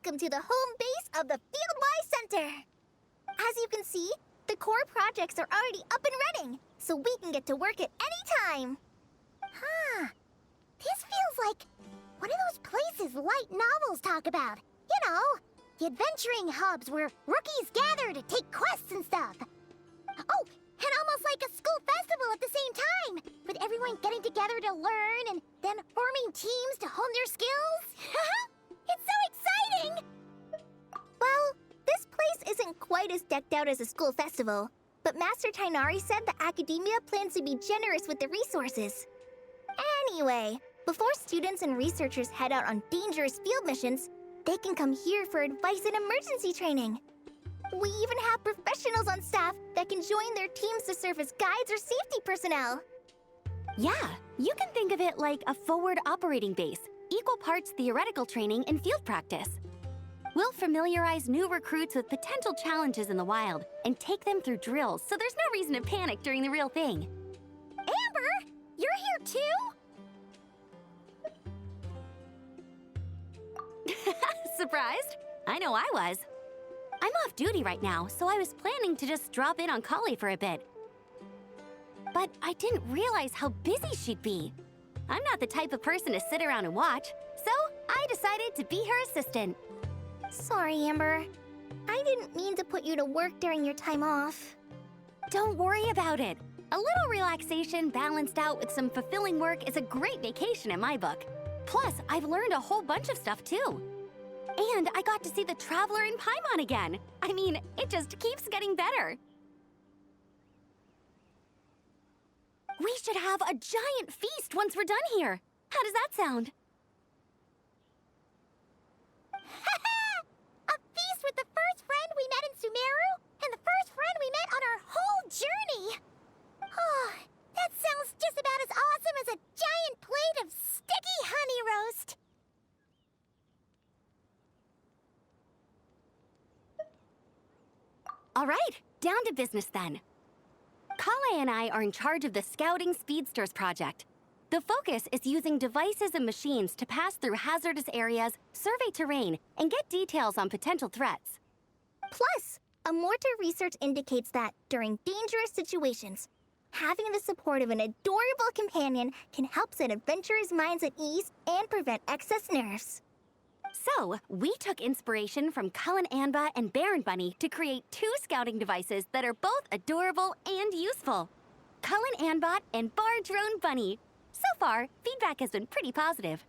Welcome to the home base of the Fieldwise Center! As you can see, the core projects are already up and running, so we can get to work at any time. Huh. This feels like one of those places light novels talk about. You know, the adventuring hubs where rookies gather to take quests and stuff. Oh, and almost like a school festival at the same time, with everyone getting together to learn and then forming teams to hone their skills. It's so exciting! Well, this place isn't quite as decked out as a school festival, but Master Tainari said the academia plans to be generous with the resources. Anyway, before students and researchers head out on dangerous field missions, they can come here for advice and emergency training. We even have professionals on staff that can join their teams to serve as guides or safety personnel. Yeah, you can think of it like a forward operating base, equal parts theoretical training and field practice. We'll familiarize new recruits with potential challenges in the wild and take them through drills so there's no reason to panic during the real thing. Amber, you're here too? Surprised? I know I was. I'm off duty right now, so I was planning to just drop in on Kali for a bit. But I didn't realize how busy she'd be. I'm not the type of person to sit around and watch, so I decided to be her assistant. Sorry, Amber. I didn't mean to put you to work during your time off. Don't worry about it. A little relaxation balanced out with some fulfilling work is a great vacation in my book. Plus, I've learned a whole bunch of stuff too. And I got to see the Traveler in Paimon again. I mean, it just keeps getting better. We should have a giant feast once we're done here. How does that sound? A feast with the first friend we met in Sumeru and the first friend we met on our whole journey. Oh, that sounds just about as awesome as a giant plate of sticky honey roast. All right, down to business then. Kale and I are in charge of the Scouting Speedsters project. The focus is using devices and machines to pass through hazardous areas, survey terrain, and get details on potential threats. Plus, a mortar research indicates that during dangerous situations, having the support of an adorable companion can help set adventurers' minds at ease and prevent excess nerves. So, we took inspiration from Cullen Anba and Baron Bunny to create 2 scouting devices that are both adorable and useful. Cullen Anbot and Bar Drone Bunny. So far, feedback has been pretty positive.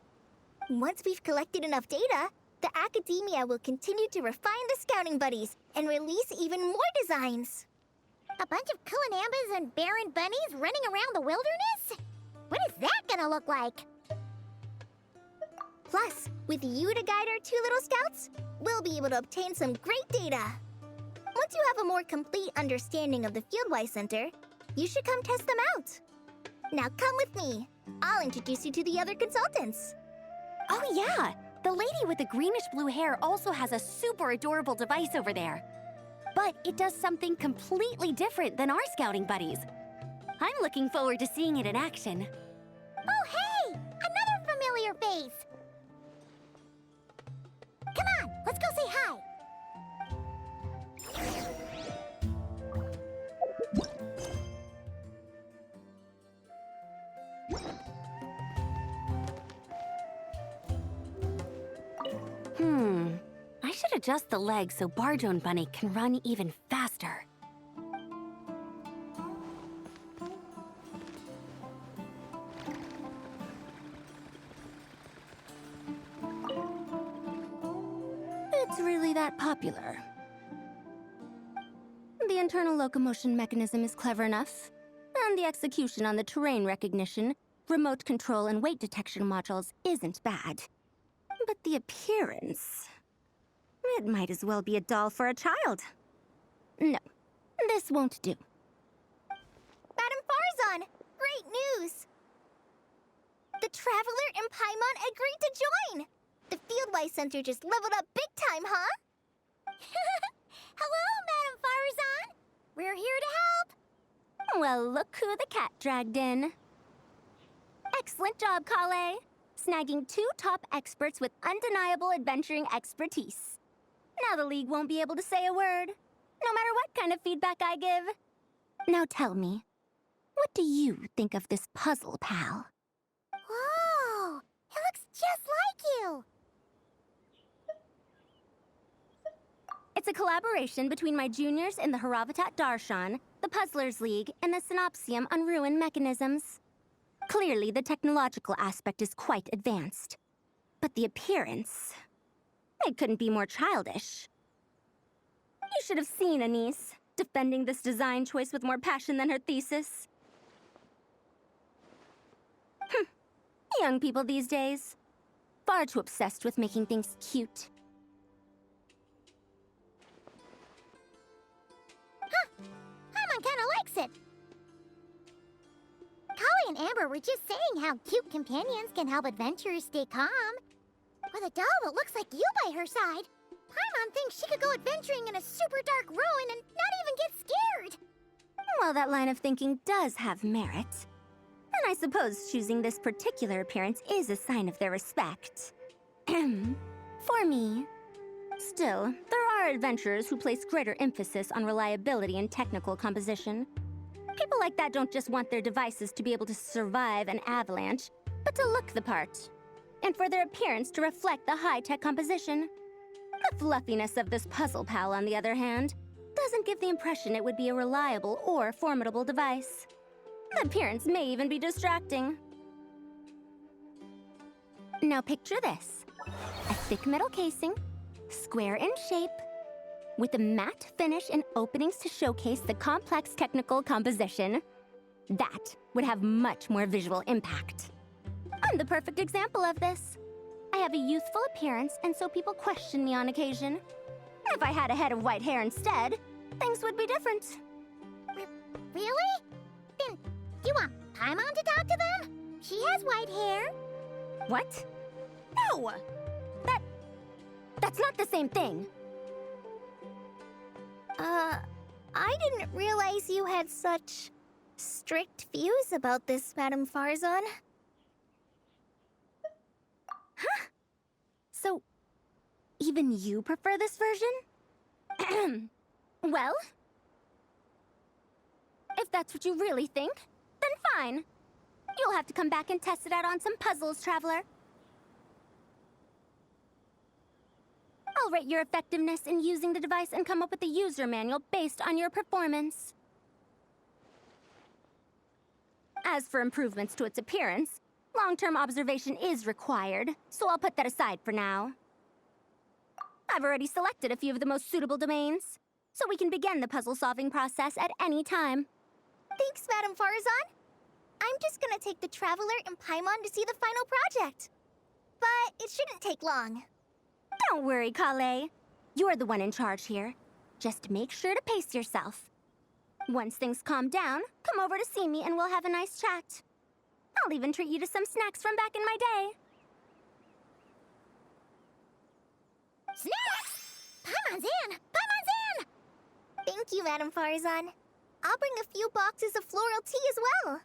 Once we've collected enough data, the academia will continue to refine the scouting buddies and release even more designs. A bunch of Kulanambas and Baron Bunnies running around the wilderness? What is that gonna look like? Plus, with you to guide our 2 little scouts, we'll be able to obtain some great data. Once you have a more complete understanding of the Fieldwise Center, you should come test them out. Now come with me. I'll introduce you to the other consultants. Oh yeah, the lady with the greenish-blue hair also has a super adorable device over there. But it does something completely different than our scouting buddies. I'm looking forward to seeing it in action. Oh hey! Another familiar face! Come on, let's go say hi! I should adjust the legs so Bar Drone Bunny can run even faster. It's really that popular. The internal locomotion mechanism is clever enough, and the execution on the terrain recognition, remote control, and weight detection modules isn't bad. But the appearance... it might as well be a doll for a child. No, this won't do. Madam Farzan, great news! The Traveler and Paimon agreed to join! The Fieldwise Center just leveled up big time, huh? Hello, Madam Farzan! We're here to help! Well, look who the cat dragged in. Excellent job, Kale. snagging 2 top experts with undeniable adventuring expertise. Now the League won't be able to say a word, no matter what kind of feedback I give. Now tell me, what do you think of this puzzle, pal? Whoa! It looks just like you! It's a collaboration between my juniors in the Haravatat Darshan, the Puzzlers League, and the Synopsium on Ruin Mechanisms. Clearly, the technological aspect is quite advanced. But the appearance... it couldn't be more childish. You should have seen Anise, defending this design choice with more passion than her thesis. Young people these days. Far too obsessed with making things cute. Paimon kinda likes it. Holly and Amber were just saying how cute companions can help adventurers stay calm. With a doll that looks like you by her side, Paimon thinks she could go adventuring in a super dark ruin and not even get scared. Well, that line of thinking does have merit. And I suppose choosing this particular appearance is a sign of their respect. For me. Still, there are adventurers who place greater emphasis on reliability and technical composition. People like that don't just want their devices to be able to survive an avalanche, but to look the part. And for their appearance to reflect the high-tech composition. The fluffiness of this puzzle pal, on the other hand, doesn't give the impression it would be a reliable or formidable device. The appearance may even be distracting. Now picture this. A thick metal casing, square in shape, with a matte finish and openings to showcase the complex technical composition. That would have much more visual impact. I'm the perfect example of this. I have a youthful appearance, and so people question me on occasion. If I had a head of white hair instead, things would be different. Really? Then, you want Paimon to talk to them? She has white hair. What? No! That's not the same thing. I didn't realize you had such strict views about this, Madame Farzan. Huh? So, even you prefer this version? Well, if that's what you really think, then fine. You'll have to come back and test it out on some puzzles, Traveler. I'll rate your effectiveness in using the device and come up with a user manual based on your performance. As for improvements to its appearance, long-term observation is required, so I'll put that aside for now. I've already selected a few of the most suitable domains, so we can begin the puzzle-solving process at any time. Thanks, Madame Farzan. I'm just gonna take the Traveler and Paimon to see the final project. But it shouldn't take long. Don't worry, Kale. You're the one in charge here. Just make sure to pace yourself. Once things calm down, come over to see me and we'll have a nice chat. I'll even treat you to some snacks from back in my day. Snacks! Paimon's in! Paimon's in! Thank you, Madame Farzan. I'll bring a few boxes of floral tea as well.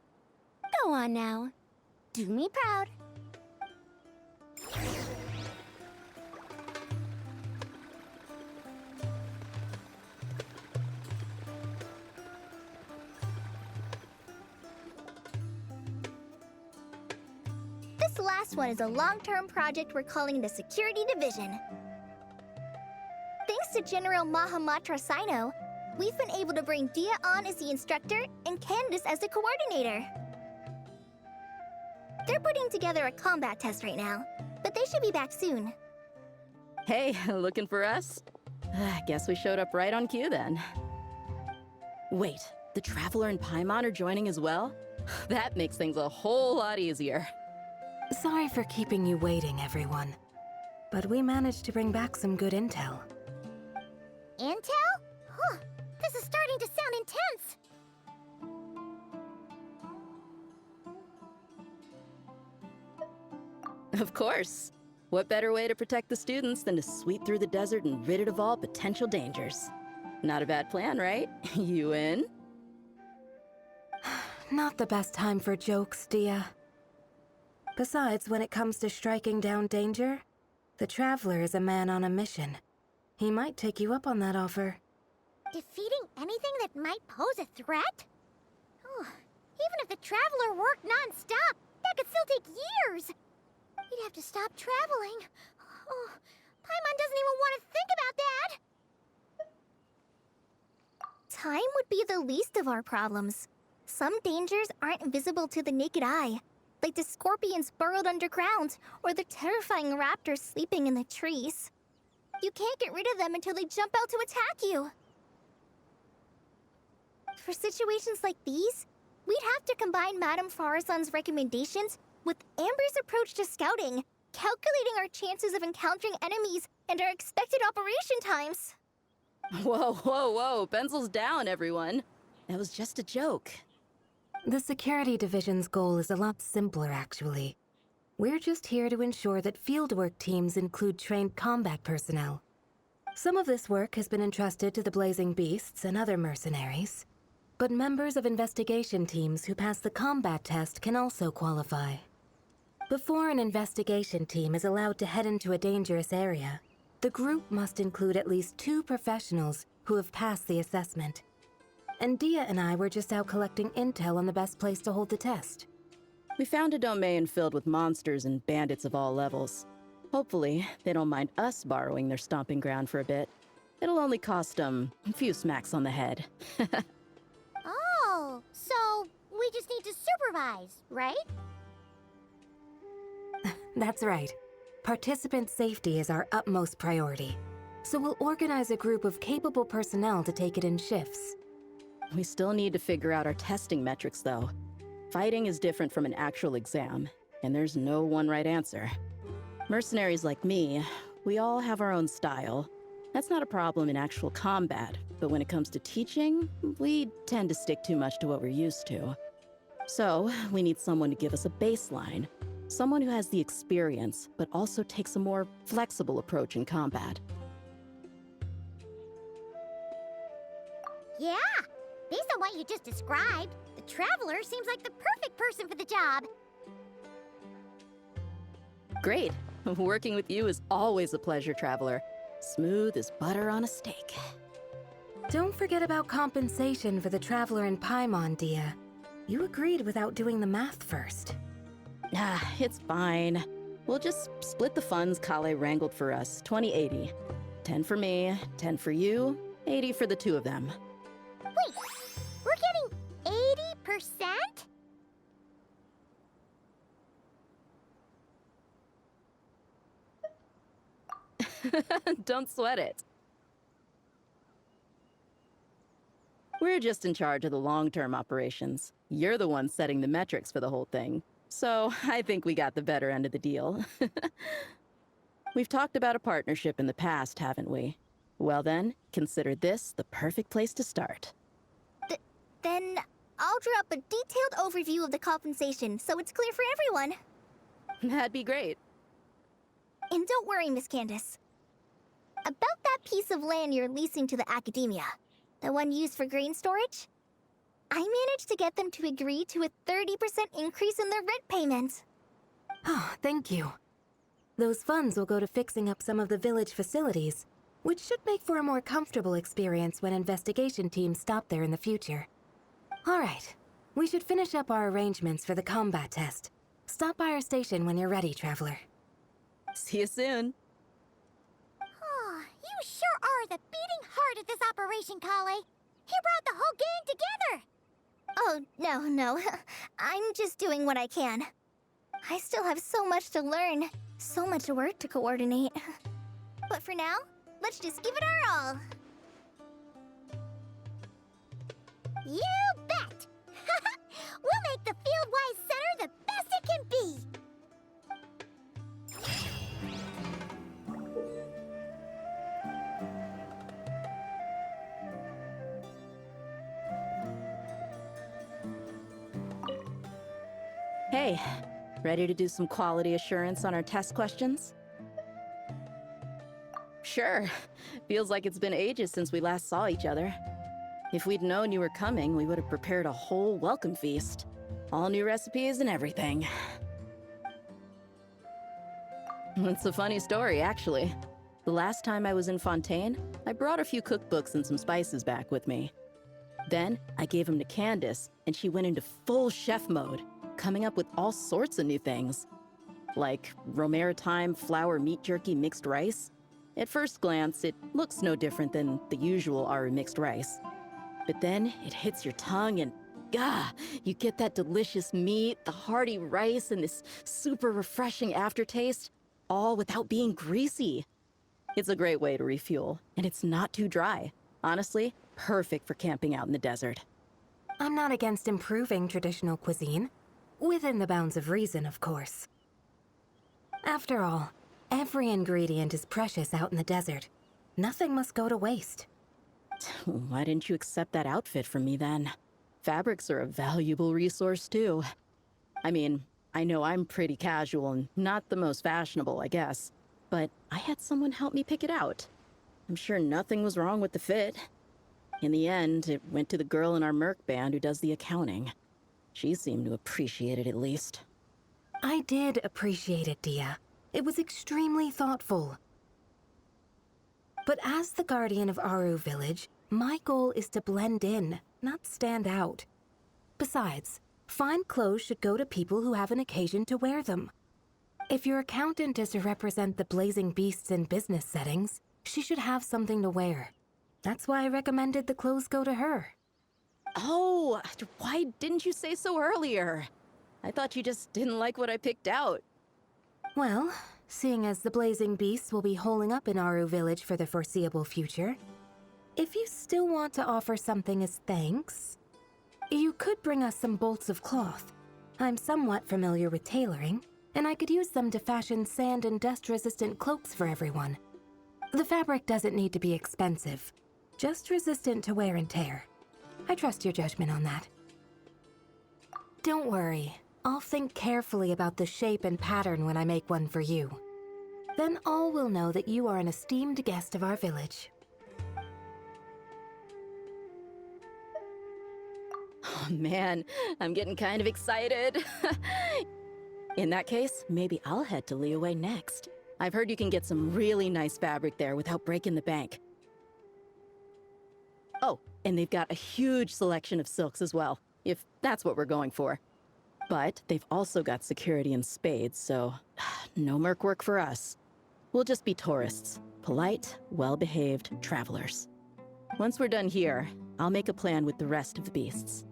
Go on now. Do me proud. This last one is a long-term project we're calling the Security Division. Thanks to General Mahamatra Sino, we've been able to bring Dia on as the instructor and Candace as the coordinator. They're putting together a combat test right now, but they should be back soon. Hey, looking for us? Guess we showed up right on cue then. Wait, the Traveler and Paimon are joining as well? That makes things a whole lot easier. Sorry for keeping you waiting, everyone. But we managed to bring back some good intel. Intel? Huh, this is starting to sound intense. Of course. What better way to protect the students than to sweep through the desert and rid it of all potential dangers? Not a bad plan, right? You in? Not the best time for jokes, Dia. Besides, when it comes to striking down danger, the Traveler is a man on a mission. He might take you up on that offer. Defeating anything that might pose a threat? Oh, even if the Traveler worked non-stop, that could still take years. He'd have to stop traveling. Oh, Paimon doesn't even want to think about that. Time would be the least of our problems. Some dangers aren't visible to the naked eye, like the scorpions burrowed underground or the terrifying raptors sleeping in the trees. You can't get rid of them until they jump out to attack you. For situations like these, we'd have to combine Madame Farazan's recommendations with Amber's approach to scouting, calculating our chances of encountering enemies and our expected operation times. Whoa, whoa, whoa. Pencils down, everyone. That was just a joke. The Security Division's goal is a lot simpler, actually. We're just here to ensure that fieldwork teams include trained combat personnel. Some of this work has been entrusted to the Blazing Beasts and other mercenaries, but members of investigation teams who pass the combat test can also qualify. Before an investigation team is allowed to head into a dangerous area, the group must include at least 2 professionals who have passed the assessment. And Dia and I were just out collecting intel on the best place to hold the test. We found a domain filled with monsters and bandits of all levels. Hopefully, they don't mind us borrowing their stomping ground for a bit. It'll only cost them a few smacks on the head. Oh, so we just need to supervise, right? That's right. Participant safety is our utmost priority. So we'll organize a group of capable personnel to take it in shifts. We still need to figure out our testing metrics, though. Fighting is different from an actual exam, and there's no one right answer. Mercenaries like me, we all have our own style. That's not a problem in actual combat, but when it comes to teaching, we tend to stick too much to what we're used to. So, we need someone to give us a baseline. Someone who has the experience, but also takes a more flexible approach in combat. Yeah, based on what you just described, the Traveler seems like the perfect person for the job. Great. Working with you is always a pleasure, Traveler. Smooth as butter on a steak. Don't forget about compensation for the Traveler in Paimon, Dia. You agreed without doing the math first. Ah, it's fine. We'll just split the funds Kale wrangled for us, 20-80. 10 for me, 10 for you, 80 for the 2 of them. Wait, we're getting 80%? Don't sweat it. We're just in charge of the long-term operations. You're the one setting the metrics for the whole thing. So I think we got the better end of the deal. We've talked about a partnership in the past, haven't we? Well then, consider this the perfect place to start. Then I'll draw up a detailed overview of the compensation so it's clear for everyone. That'd be great. And don't worry, Miss Candace. About that piece of land you're leasing to the academia, the one used for grain storage, I managed to get them to agree to a 30% increase in their rent payment. Oh, thank you. Those funds will go to fixing up some of the village facilities, which should make for a more comfortable experience when investigation teams stop there in the future. All right, we should finish up our arrangements for the combat test. Stop by our station when you're ready, Traveler. See you soon. Oh, you sure are the beating heart of this operation, Kale. He brought the whole gang together. Oh, no. I'm just doing what I can. I still have so much to learn, so much work to coordinate. But for now, let's just give it our all. You bet! We'll make the Fieldwise Center the best it can be! Hey, ready to do some quality assurance on our test questions? Sure. Feels like it's been ages since we last saw each other. If we'd known you were coming, we would have prepared a whole welcome feast. All new recipes and everything. It's a funny story, actually. The last time I was in Fontaine, I brought a few cookbooks and some spices back with me. Then, I gave them to Candace, and she went into full chef mode, coming up with all sorts of new things. Like Romero thyme flour meat jerky mixed rice. At first glance, it looks no different than the usual Aru mixed rice. But then, it hits your tongue and gah! You get that delicious meat, the hearty rice, and this super refreshing aftertaste, all without being greasy. It's a great way to refuel, and it's not too dry. Honestly, perfect for camping out in the desert. I'm not against improving traditional cuisine. Within the bounds of reason, of course. After all, every ingredient is precious out in the desert. Nothing must go to waste. Why didn't you accept that outfit from me then? Fabrics are a valuable resource too. I mean, I know I'm pretty casual and not the most fashionable, I guess. But I had someone help me pick it out. I'm sure nothing was wrong with the fit. In the end, it went to the girl in our Merc band who does the accounting. She seemed to appreciate it at least. I did appreciate it, Dia. It was extremely thoughtful. But as the guardian of Aru Village, my goal is to blend in, not stand out. Besides, fine clothes should go to people who have an occasion to wear them. If your accountant is to represent the blazing beasts in business settings, she should have something to wear. That's why I recommended the clothes go to her. Oh, why didn't you say so earlier? I thought you just didn't like what I picked out. Well, seeing as the blazing beasts will be holing up in Aru Village for the foreseeable future, if you still want to offer something as thanks, you could bring us some bolts of cloth. I'm somewhat familiar with tailoring, and I could use them to fashion sand and dust-resistant cloaks for everyone. The fabric doesn't need to be expensive, just resistant to wear and tear. I trust your judgment on that. Don't worry, I'll think carefully about the shape and pattern when I make one for you. Then all will know that you are an esteemed guest of our village. Oh man, I'm getting kind of excited. In that case, maybe I'll head to Liyue next. I've heard you can get some really nice fabric there without breaking the bank. Oh, and they've got a huge selection of silks as well, if that's what we're going for. But they've also got security in spades, so no merc work for us. We'll just be tourists, polite, well-behaved travelers. Once we're done here, I'll make a plan with the rest of the beasts.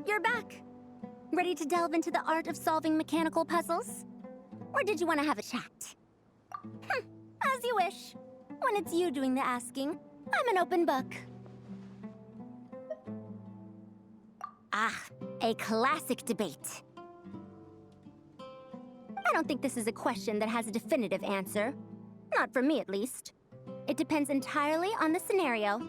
You're back. Ready to delve into the art of solving mechanical puzzles? Or did you want to have a chat? As you wish. When it's you doing the asking, I'm an open book. Ah, a classic debate. I don't think this is a question that has a definitive answer. Not for me, at least. It depends entirely on the scenario.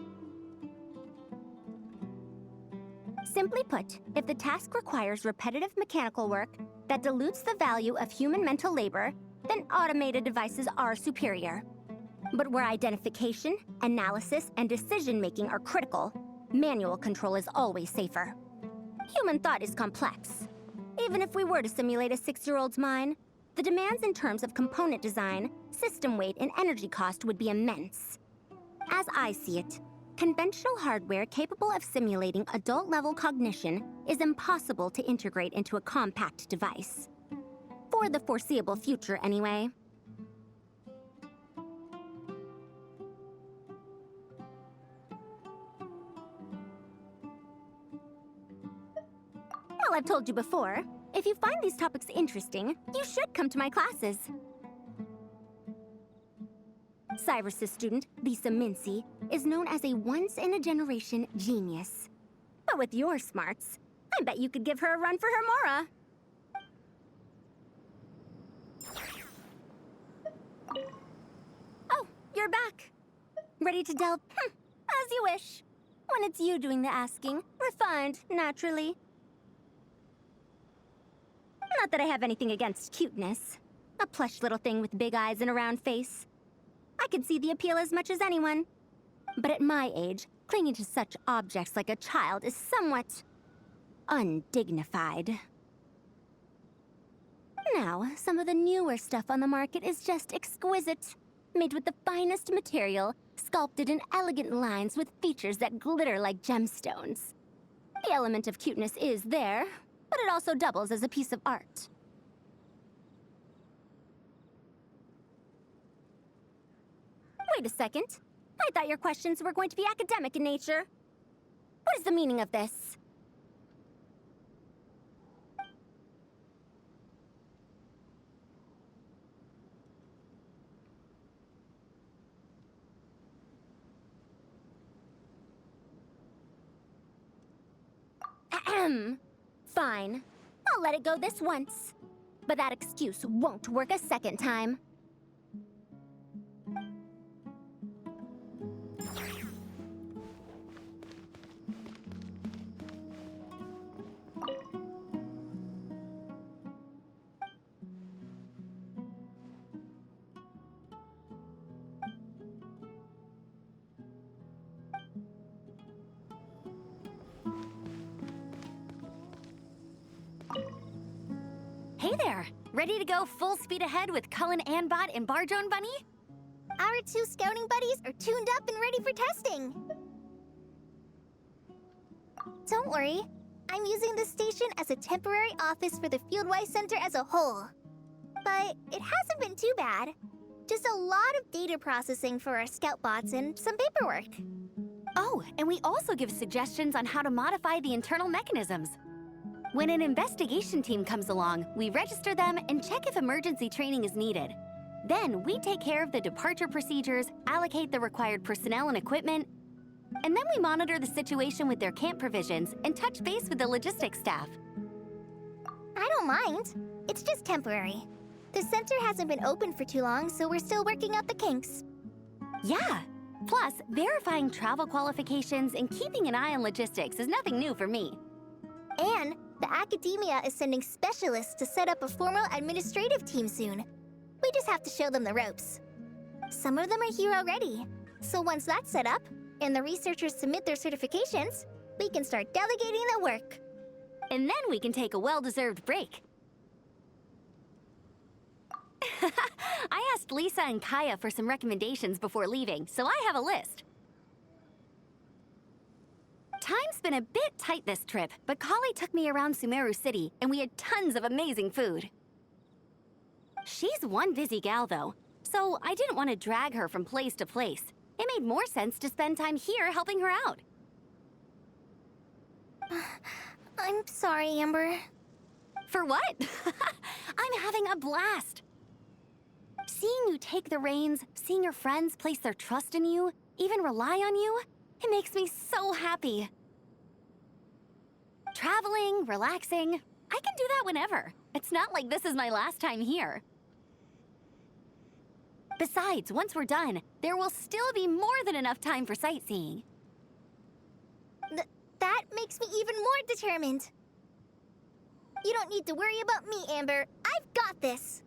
Simply put, if the task requires repetitive mechanical work that dilutes the value of human mental labor, then automated devices are superior. But where identification, analysis, and decision-making are critical, manual control is always safer. Human thought is complex. Even if we were to simulate a 6-year-old's mind, the demands in terms of component design, system weight, and energy cost would be immense. As I see it, conventional hardware capable of simulating adult-level cognition is impossible to integrate into a compact device. For the foreseeable future, anyway. Well, I've told you before, if you find these topics interesting, you should come to my classes. Cyrus's student, Lisa Mincy, is known as a once-in-a-generation genius. But with your smarts, I bet you could give her a run for her Mora. Oh, you're back. Ready to delve? As you wish. When it's you doing the asking, refined, naturally. Not that I have anything against cuteness. A plush little thing with big eyes and a round face. I could see the appeal as much as anyone. But at my age, clinging to such objects like a child is somewhat undignified. Now, some of the newer stuff on the market is just exquisite. Made with the finest material, sculpted in elegant lines with features that glitter like gemstones. The element of cuteness is there, but it also doubles as a piece of art. Wait a second. I thought your questions were going to be academic in nature. What is the meaning of this? Ahem. Fine. I'll let it go this once. But that excuse won't work a second time. Hey there! Ready to go full speed ahead with Cullen Anbot and Bardrone Bunny? Our 2 scouting buddies are tuned up and ready for testing. Don't worry. I'm using this station as a temporary office for the Fieldwise Center as a whole. But it hasn't been too bad. Just a lot of data processing for our scout bots and some paperwork. Oh, and we also give suggestions on how to modify the internal mechanisms. When an investigation team comes along, we register them and check if emergency training is needed. Then we take care of the departure procedures, allocate the required personnel and equipment, and then we monitor the situation with their camp provisions and touch base with the logistics staff. I don't mind. It's just temporary. The center hasn't been open for too long, so we're still working out the kinks. Yeah. Plus, verifying travel qualifications and keeping an eye on logistics is nothing new for me. And the academia is sending specialists to set up a formal administrative team soon. We just have to show them the ropes. Some of them are here already. So once that's set up, and the researchers submit their certifications, we can start delegating the work. And then we can take a well-deserved break. I asked Lisa and Kaya for some recommendations before leaving, so I have a list. Time's been a bit tight this trip, but Kali took me around Sumeru City, and we had tons of amazing food. She's one busy gal, though, so I didn't want to drag her from place to place. It made more sense to spend time here helping her out. I'm sorry, Amber. For what? I'm having a blast. Seeing you take the reins, seeing your friends place their trust in you, even rely on you, it makes me so happy. Traveling, relaxing, I can do that whenever. It's not like this is my last time here. Besides, once we're done, there will still be more than enough time for sightseeing. That makes me even more determined. You don't need to worry about me, Amber. I've got this.